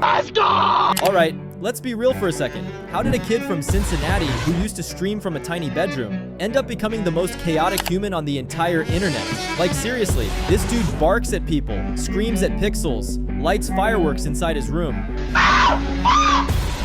Let's go! Alright, let's be real for a second. How did a kid from Cincinnati who used to stream from a tiny bedroom end up becoming the most chaotic human on the entire internet? Like seriously, this dude barks at people, screams at pixels, lights fireworks inside his room,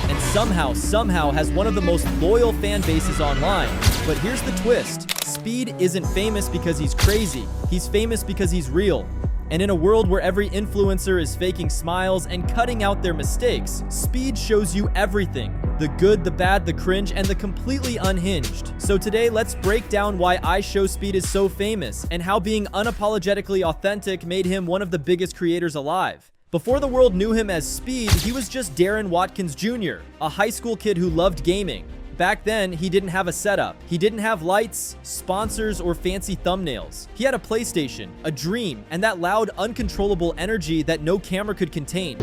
and somehow has one of the most loyal fan bases online. But here's the twist. Speed isn't famous because he's crazy. He's famous because he's real. And in a world where every influencer is faking smiles and cutting out their mistakes, Speed shows you everything. The good, the bad, the cringe, and the completely unhinged. So today, let's break down why iShowSpeed is so famous and how being unapologetically authentic made him one of the biggest creators alive. Before the world knew him as Speed, he was just Darren Watkins Jr., a high school kid who loved gaming. Back then, he didn't have a setup. He didn't have lights, sponsors, or fancy thumbnails. He had a PlayStation, a dream, and that loud, uncontrollable energy that no camera could contain.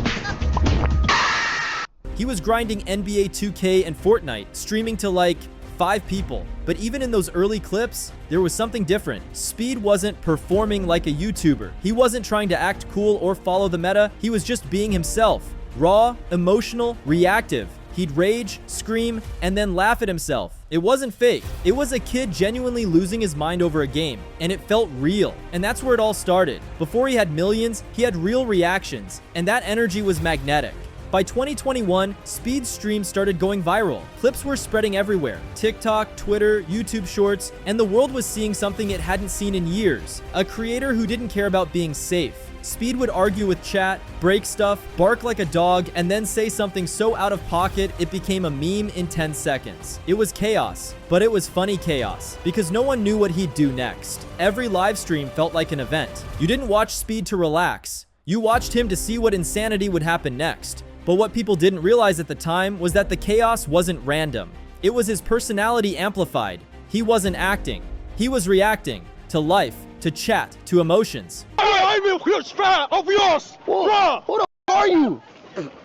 He was grinding NBA 2K and Fortnite, streaming to like 5 people. But even in those early clips, there was something different. Speed wasn't performing like a YouTuber. He wasn't trying to act cool or follow the meta. He was just being himself. Raw, emotional, reactive. He'd rage, scream, and then laugh at himself. It wasn't fake. It was a kid genuinely losing his mind over a game, and it felt real. And that's where it all started. Before he had millions, he had real reactions, and that energy was magnetic. By 2021, Speed's streams started going viral. Clips were spreading everywhere. TikTok, Twitter, YouTube Shorts, and the world was seeing something it hadn't seen in years. A creator who didn't care about being safe. Speed would argue with chat, break stuff, bark like a dog, and then say something so out of pocket it became a meme in 10 seconds. It was chaos, but it was funny chaos, because no one knew what he'd do next. Every live stream felt like an event. You didn't watch Speed to relax. You watched him to see what insanity would happen next. But what people didn't realize at the time was that the chaos wasn't random. It was his personality amplified. He wasn't acting. He was reacting to life, to chat, to emotions. I'm a huge fan of yours! Bro, who the f are you?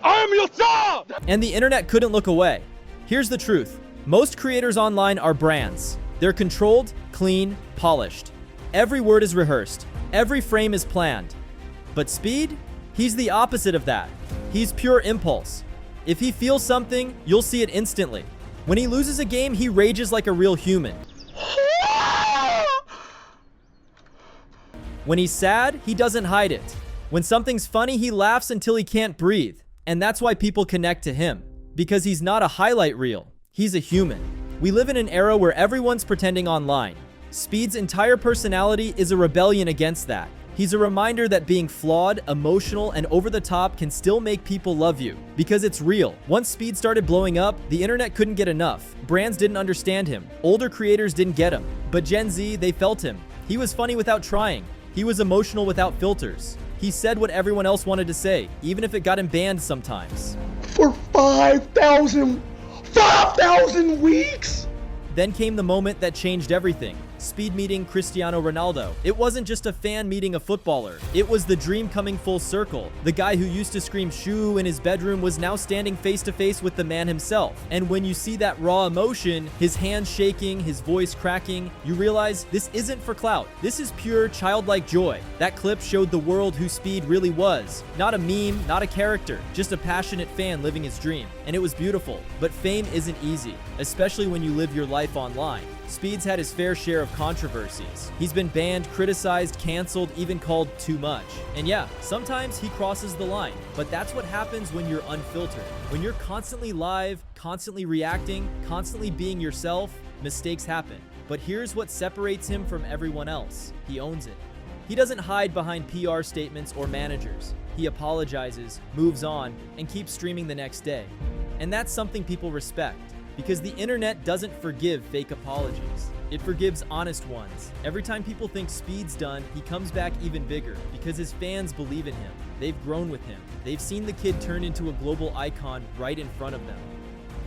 I am your son! And the internet couldn't look away. Here's the truth. Most creators online are brands. They're controlled, clean, polished. Every word is rehearsed. Every frame is planned. But Speed? He's the opposite of that. He's pure impulse. If he feels something, you'll see it instantly. When he loses a game, he rages like a real human. When he's sad, he doesn't hide it. When something's funny, he laughs until he can't breathe. And that's why people connect to him. Because he's not a highlight reel. He's a human. We live in an era where everyone's pretending online. Speed's entire personality is a rebellion against that. He's a reminder that being flawed, emotional, and over the top can still make people love you. Because it's real. Once Speed started blowing up, the internet couldn't get enough. Brands didn't understand him. Older creators didn't get him. But Gen Z, they felt him. He was funny without trying. He was emotional without filters. He said what everyone else wanted to say, even if it got him banned sometimes. For 5,000 weeks? Then came the moment that changed everything. Speed meeting Cristiano Ronaldo. It wasn't just a fan meeting a footballer. It was the dream coming full circle. The guy who used to scream shoo in his bedroom was now standing face to face with the man himself. And when you see that raw emotion, his hands shaking, his voice cracking, you realize this isn't for clout. This is pure childlike joy. That clip showed the world who Speed really was. Not a meme, not a character, just a passionate fan living his dream. And it was beautiful. But fame isn't easy, especially when you live your life online. Speed's had his fair share of controversies. He's been banned, criticized, canceled, even called too much. And yeah, sometimes he crosses the line, but that's what happens when you're unfiltered. When you're constantly live, constantly reacting, constantly being yourself, mistakes happen. But here's what separates him from everyone else. He owns it. He doesn't hide behind PR statements or managers. He apologizes, moves on, and keeps streaming the next day. And that's something people respect. Because the internet doesn't forgive fake apologies. It forgives honest ones. Every time people think Speed's done, he comes back even bigger because his fans believe in him. They've grown with him. They've seen the kid turn into a global icon right in front of them.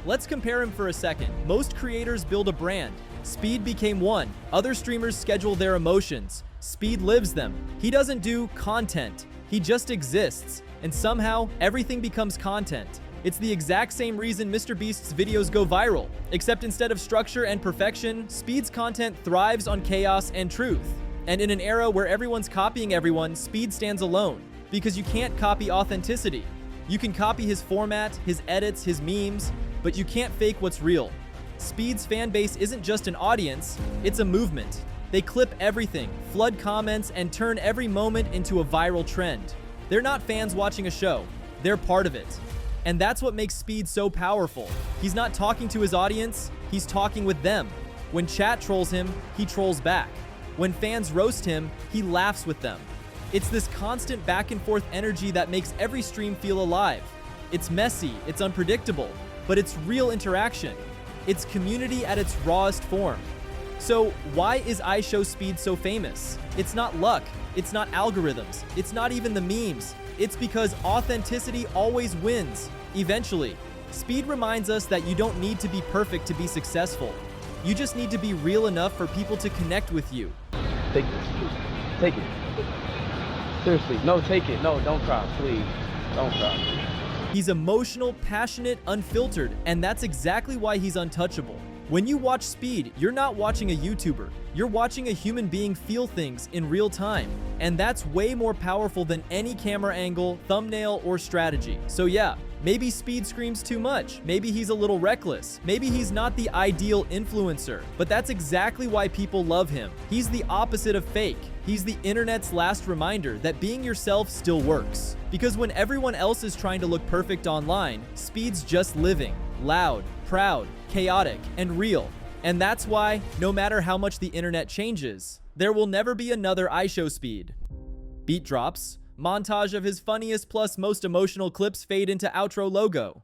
Let's compare him for a second. Most creators build a brand. Speed became one. Other streamers schedule their emotions. Speed lives them. He doesn't do content. He just exists. And somehow, everything becomes content. It's the exact same reason MrBeast's videos go viral, except instead of structure and perfection, Speed's content thrives on chaos and truth. And in an era where everyone's copying everyone, Speed stands alone. because you can't copy authenticity. You can copy his format, his edits, his memes, but you can't fake what's real. Speed's fan base isn't just an audience, it's a movement. They clip everything, flood comments, and turn every moment into a viral trend. They're not fans watching a show, they're part of it. And that's what makes Speed so powerful. He's not talking to his audience, he's talking with them. When chat trolls him, he trolls back. When fans roast him, he laughs with them. It's this constant back and forth energy that makes every stream feel alive. It's messy, it's unpredictable, but it's real interaction. It's community at its rawest form. So why is iShowSpeed so famous? It's not luck, it's not algorithms, it's not even the memes. It's because authenticity always wins, eventually. Speed reminds us that you don't need to be perfect to be successful. You just need to be real enough for people to connect with you. Take this, please. Take it. Seriously, no, take it. No, don't cry, please. Don't cry. He's emotional, passionate, unfiltered, and that's exactly why he's untouchable. When you watch Speed, you're not watching a YouTuber. You're watching a human being feel things in real time. And that's way more powerful than any camera angle, thumbnail, or strategy. So yeah, maybe Speed screams too much. Maybe he's a little reckless. Maybe he's not the ideal influencer. But that's exactly why people love him. He's the opposite of fake. He's the internet's last reminder that being yourself still works. Because when everyone else is trying to look perfect online, Speed's just living, loud, proud, chaotic, and real. And that's why, no matter how much the internet changes, there will never be another iShowSpeed. Beat drops. Montage of his funniest plus most emotional clips fade into outro logo.